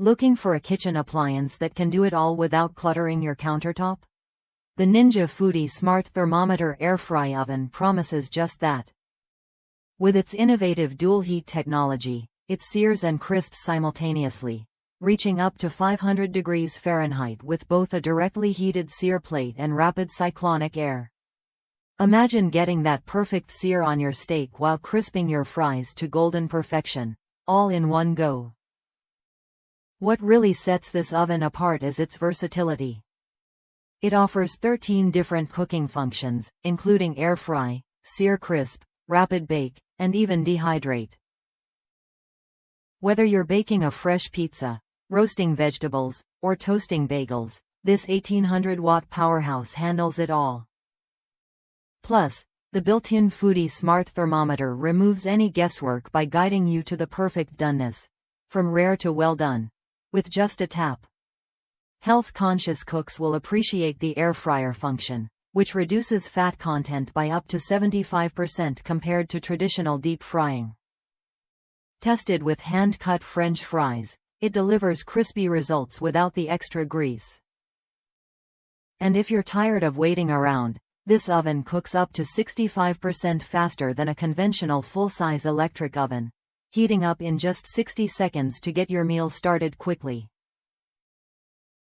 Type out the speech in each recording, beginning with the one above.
Looking for a kitchen appliance that can do it all without cluttering your countertop? The Ninja Foodi Smart Thermometer Air Fry Oven promises just that. With its innovative dual heat technology, it sears and crisps simultaneously, reaching up to 500 degrees Fahrenheit with both a directly heated sear plate and rapid cyclonic air. Imagine getting that perfect sear on your steak while crisping your fries to golden perfection, all in one go. What really sets this oven apart is its versatility. It offers 13 different cooking functions, including air fry, sear crisp, rapid bake, and even dehydrate. Whether you're baking a fresh pizza, roasting vegetables, or toasting bagels, this 1800-watt powerhouse handles it all. Plus, the built-in Foodi Smart Thermometer removes any guesswork by guiding you to the perfect doneness, from rare to well done, with just a tap. Health-conscious cooks will appreciate the air fryer function, which reduces fat content by up to 75% compared to traditional deep frying. Tested with hand-cut French fries, it delivers crispy results without the extra grease. And if you're tired of waiting around, this oven cooks up to 65% faster than a conventional full-size electric oven, heating up in just 60 seconds to get your meal started quickly.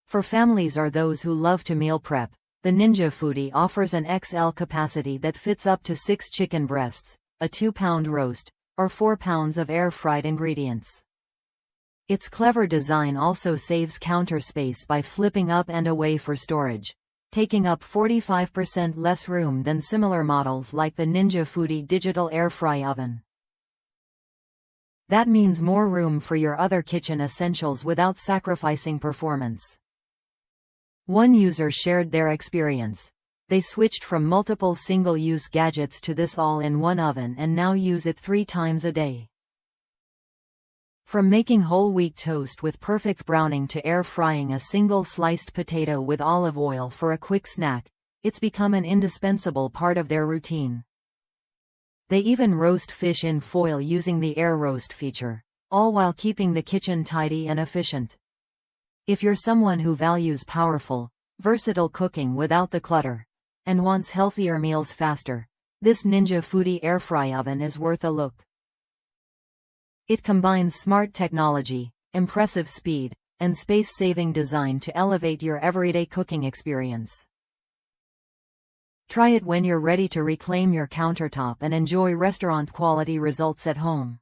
For families or those who love to meal prep, the Ninja Foodi offers an XL capacity that fits up to 6 chicken breasts, a 2-pound roast, or 4 pounds of air-fried ingredients. Its clever design also saves counter space by flipping up and away for storage, taking up 45% less room than similar models like the Ninja Foodi Digital Air Fry Oven. That means more room for your other kitchen essentials without sacrificing performance. One user shared their experience. They switched from multiple single-use gadgets to this all-in-one oven and now use it 3 times a day. From making whole wheat toast with perfect browning to air frying a single sliced potato with olive oil for a quick snack, it's become an indispensable part of their routine. They even roast fish in foil using the air roast feature, all while keeping the kitchen tidy and efficient. If you're someone who values powerful, versatile cooking without the clutter, and wants healthier meals faster, this Ninja Foodi Air Fry Oven is worth a look. It combines smart technology, impressive speed, and space-saving design to elevate your everyday cooking experience. Try it when you're ready to reclaim your countertop and enjoy restaurant-quality results at home.